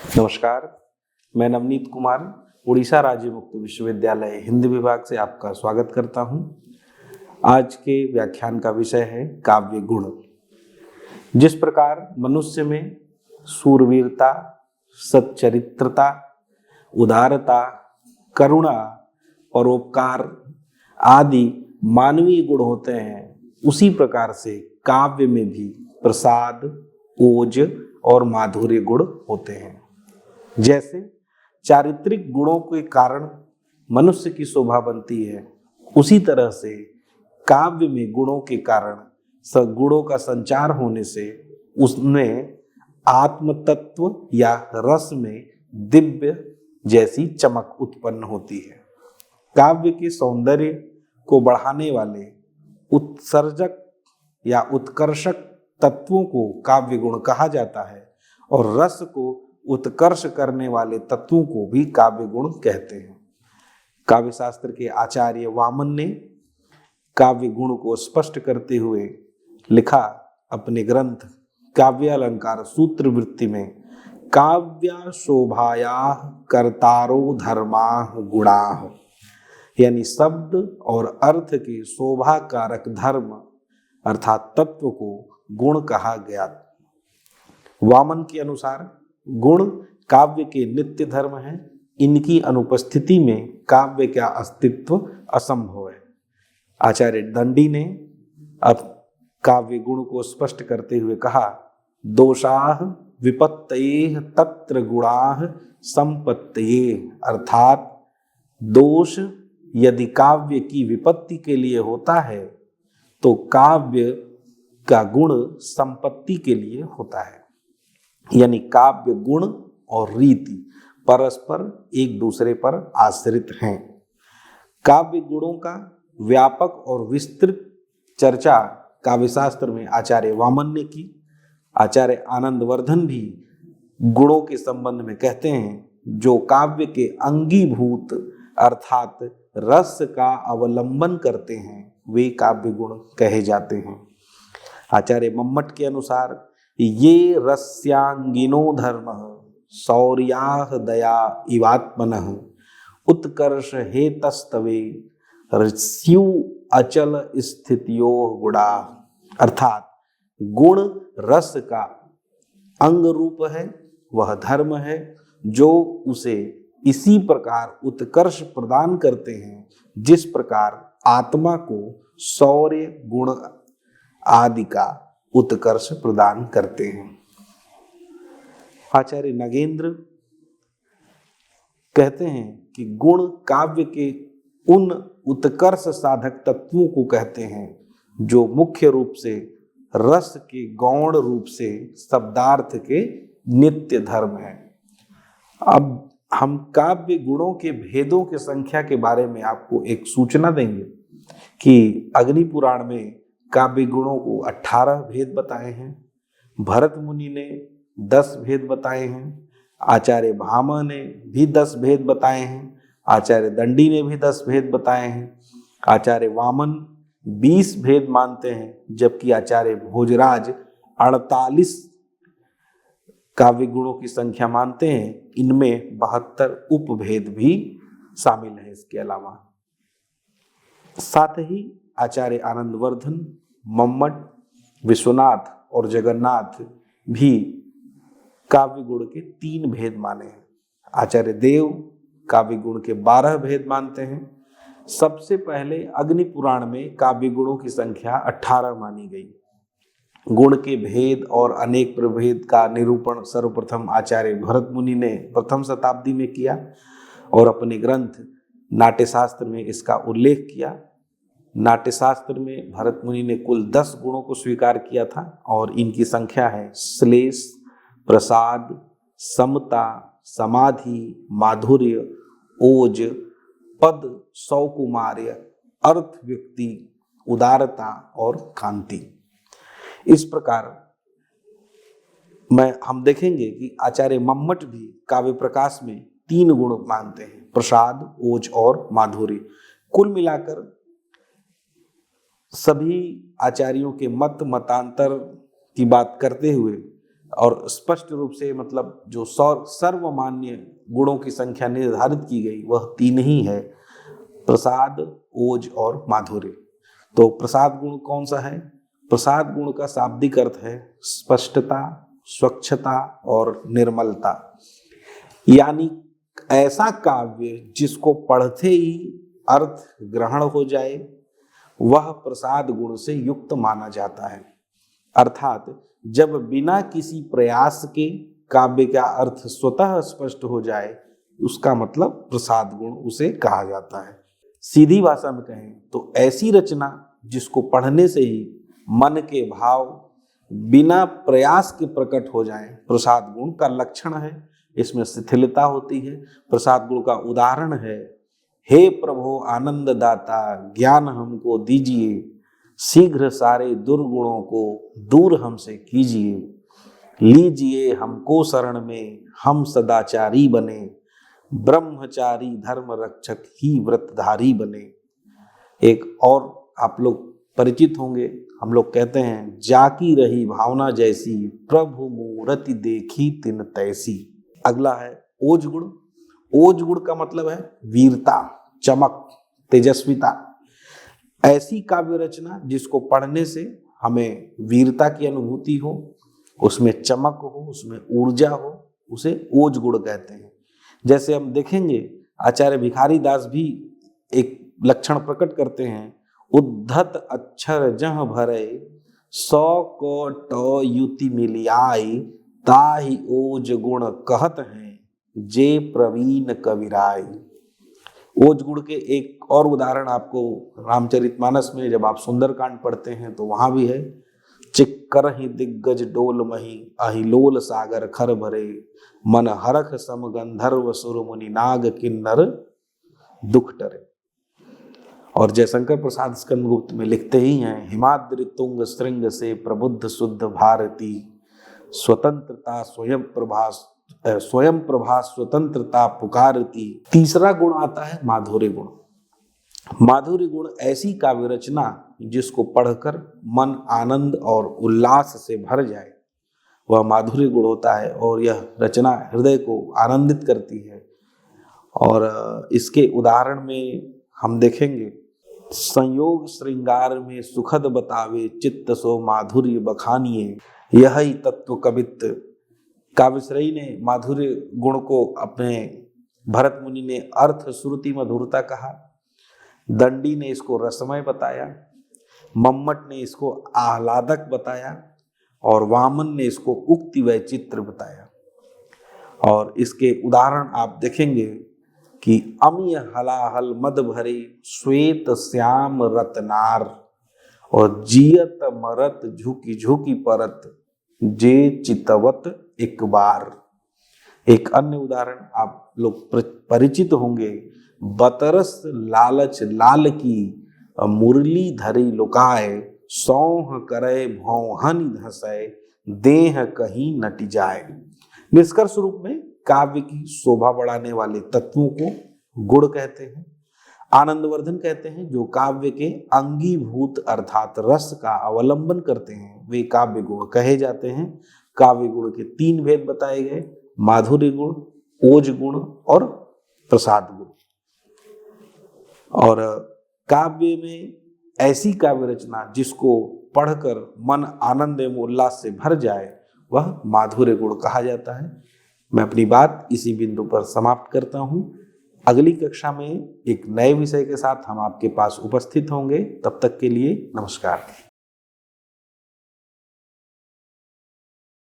नमस्कार, मैं नवनीत कुमार उड़ीसा राज्य मुक्त विश्वविद्यालय हिंदी विभाग से आपका स्वागत करता हूं। आज के व्याख्यान का विषय है काव्य गुण। जिस प्रकार मनुष्य में शूरवीरता, सच्चरित्रता, उदारता, करुणा, परोपकार आदि मानवीय गुण होते हैं, उसी प्रकार से काव्य में भी प्रसाद, ओज और माधुर्य गुण होते हैं। जैसे चारित्रिक गुणों के कारण मनुष्य की शोभा बनती है, उसी तरह से काव्य में गुणों के कारण सद्गुणों का संचार होने से उसमें आत्म तत्व या रस में दिव्य जैसी चमक उत्पन्न होती है। काव्य के सौंदर्य को बढ़ाने वाले उत्सर्जक या उत्कर्षक तत्वों को काव्य गुण कहा जाता है और रस को उत्कर्ष करने वाले तत्वों को भी काव्य गुण कहते हैं। काव्य शास्त्र के आचार्य वामन ने काव्य गुण को स्पष्ट करते हुए लिखा अपने ग्रंथ काव्य अलंकार सूत्र वृत्ति में, काव्य शोभाया कर्तारो धर्मा गुणा, यानी शब्द और अर्थ के शोभा कारक धर्म अर्थात तत्व को गुण कहा गया। वामन के अनुसार गुण काव्य के नित्य धर्म हैं। इनकी अनुपस्थिति में काव्य का अस्तित्व असंभव है। आचार्य दंडी ने अब काव्य गुण को स्पष्ट करते हुए कहा, दोषाः विपत्तयेः तत्र गुणाः संपत्तये, अर्थात दोष यदि काव्य की विपत्ति के लिए होता है तो काव्य का गुण संपत्ति के लिए होता है। यानी काव्य गुण और रीति परस्पर एक दूसरे पर आश्रित हैं। काव्य गुणों का व्यापक और विस्तृत चर्चा काव्यशास्त्र में आचार्य वामन ने की। आचार्य आनंदवर्धन भी गुणों के संबंध में कहते हैं, जो काव्य के अंगीभूत अर्थात रस का अवलंबन करते हैं वे काव्य गुण कहे जाते हैं। आचार्य मम्मट के अनुसार ये रस्यांगिनो धर्म शौर्याः दया इवात्मनः उत्कर्ष हेतस्तवे स्यु अचल स्थितियो गुणा, अर्थात गुण रस का अंग रूप है, वह धर्म है जो उसे इसी प्रकार उत्कर्ष प्रदान करते हैं जिस प्रकार आत्मा को शौर्य गुण आदि का उत्कर्ष प्रदान करते हैं। आचार्य नगेंद्र कहते हैं कि गुण काव्य के उन उत्कर्ष साधक तत्वों को कहते हैं जो मुख्य रूप से रस के गौण रूप से शब्दार्थ के नित्य धर्म है। अब हम काव्य गुणों के भेदों की संख्या के बारे में आपको एक सूचना देंगे कि अग्नि पुराण में काव्य गुणों को 18 भेद बताए हैं, भरत मुनि ने 10 भेद बताए हैं, आचार्य भामा ने भी 10 भेद बताए हैं, आचार्य दंडी ने भी 10 भेद बताए हैं, आचार्य वामन 20 भेद मानते हैं, जबकि आचार्य भोजराज 48 काव्य गुणों की संख्या मानते हैं। इनमें 72 उपभेद भी शामिल हैं। इसके अलावा साथ ही आचार्य आनंदवर्धन, मम्मट, विश्वनाथ और जगन्नाथ भी काव्य गुण के 3 भेद माने हैं। आचार्य देव काव्य गुण के 12 भेद मानते हैं। सबसे पहले अग्नि पुराण में काव्य गुणों की संख्या 18 मानी गई। गुण के भेद और अनेक प्रभेद का निरूपण सर्वप्रथम आचार्य भरत मुनि ने प्रथम शताब्दी में किया और अपने ग्रंथ नाट्यशास्त्र में इसका उल्लेख किया। नाट्यशास्त्र में भरत मुनि ने कुल 10 गुणों को स्वीकार किया था और इनकी संख्या है श्लेष, प्रसाद, समता, समाधि, माधुर्य, ओज, पद, सौकुमार्य, अर्थ व्यक्ति, उदारता और कांति। इस प्रकार हम देखेंगे कि आचार्य मम्मट भी काव्य प्रकाश में 3 गुण मानते हैं, प्रसाद, ओज और माधुर्य। कुल मिलाकर सभी आचार्यों के मतांतर की बात करते हुए और स्पष्ट रूप से मतलब जो सर्वमान्य गुणों की संख्या निर्धारित की गई वह 3 ही है, प्रसाद, ओज और माधुर्य। तो प्रसाद गुण कौन सा है? प्रसाद गुण का शाब्दिक अर्थ है स्पष्टता, स्वच्छता और निर्मलता। यानी ऐसा काव्य जिसको पढ़ते ही अर्थ ग्रहण हो जाए, वह प्रसाद गुण से युक्त माना जाता है। अर्थात जब बिना किसी प्रयास के काव्य का अर्थ स्वतः स्पष्ट हो जाए, उसका मतलब प्रसाद गुण उसे कहा जाता है। सीधी भाषा में कहें तो ऐसी रचना जिसको पढ़ने से ही मन के भाव बिना प्रयास के प्रकट हो जाएं, प्रसाद गुण का लक्षण है। इसमें शिथिलता होती है। प्रसाद गुण का उदाहरण है, हे प्रभु आनंद दाता ज्ञान हमको दीजिए, शीघ्र सारे दुर्गुणों को दूर हमसे कीजिए, लीजिए हमको शरण में हम सदाचारी बने, ब्रह्मचारी धर्म रक्षक ही व्रतधारी बने। एक और आप लोग परिचित होंगे, हम लोग कहते हैं जाकी रही भावना जैसी, प्रभु मूरति देखी तिन तैसी। अगला है ओज गुण। ओज गुण का मतलब है वीरता, चमक, तेजस्विता। ऐसी काव्य रचना जिसको पढ़ने से हमें वीरता की अनुभूति हो, उसमें चमक हो, उसमें ऊर्जा हो, उसे ओज गुण कहते हैं। जैसे हम देखेंगे आचार्य भिखारी दास भी एक लक्षण प्रकट करते हैं, उद्धत अक्षर जह भरे, 100 को टो युति मिलियाई, ताहि ओज गुण कहत हैं, जे प्रवीण कविराय। ओज गुण के एक और उदाहरण आपको रामचरितमानस में जब आप सुंदरकांड पढ़ते हैं तो वहां भी है, चिक्कर ही दिग्गज डोल मही, अहिलोल सागर खर भरे, मन हरख सम गंधर्व सुर मुनि नाग किन्नर दुख टरे। और जयशंकर प्रसाद स्कंदगुप्त में लिखते ही हैं, हिमाद्रि तुंग श्रृंग से प्रबुद्ध शुद्ध भारती, स्वतंत्रता स्वयं प्रभा स्वतंत्रता पुकारती। तीसरा गुण आता है माधुर्य गुण। माधुर्य गुण ऐसी काव्य रचना जिसको पढ़कर मन आनंद और उल्लास से भर जाए, वह माधुर्य गुण होता है। और यह रचना हृदय को आनंदित करती है। और इसके उदाहरण में हम देखेंगे, संयोग श्रृंगार में सुखद बतावे, चित्त सो माधुर्य बखानिए, यही तत्व कवित्त। काव्यश्रेयी ने माधुर्य गुण को अपने भरत मुनि ने अर्थ श्रुति मधुरता कहा, दंडी ने इसको रसमय बताया, मम्मट ने इसको आह्लादक बताया और वामन ने इसको उक्ति वैचित्र बताया। और इसके उदाहरण आप देखेंगे कि अमिय हलाहल मद भरे, श्वेत श्याम रत्नार, और जियत मरत झुकी झुकी परत, जे चितवत एक बार। एक अन्य उदाहरण आप लोग परिचित होंगे, बतरस लालच लाल की, मुरली धरी लुकाए, सौह करे भौहन धसय, देह कहीं नट जाए। निष्कर्ष रूप में काव्य की शोभा बढ़ाने वाले तत्वों को गुण कहते हैं। आनंदवर्धन कहते हैं जो काव्य के अंगीभूत अर्थात रस का अवलंबन करते हैं वे काव्य गुण कहे जाते हैं। काव्य गुण के 3 भेद बताए गए, माधुर्य गुण, ओज गुण और प्रसाद गुण। और काव्य में ऐसी काव्य रचना जिसको पढ़कर मन आनंद एवं उल्लास से भर जाए, वह माधुर्य गुण कहा जाता है। मैं अपनी बात इसी बिंदु पर समाप्त करता हूँ। अगली कक्षा में एक नए विषय के साथ हम आपके पास उपस्थित होंगे। तब तक के लिए नमस्कार।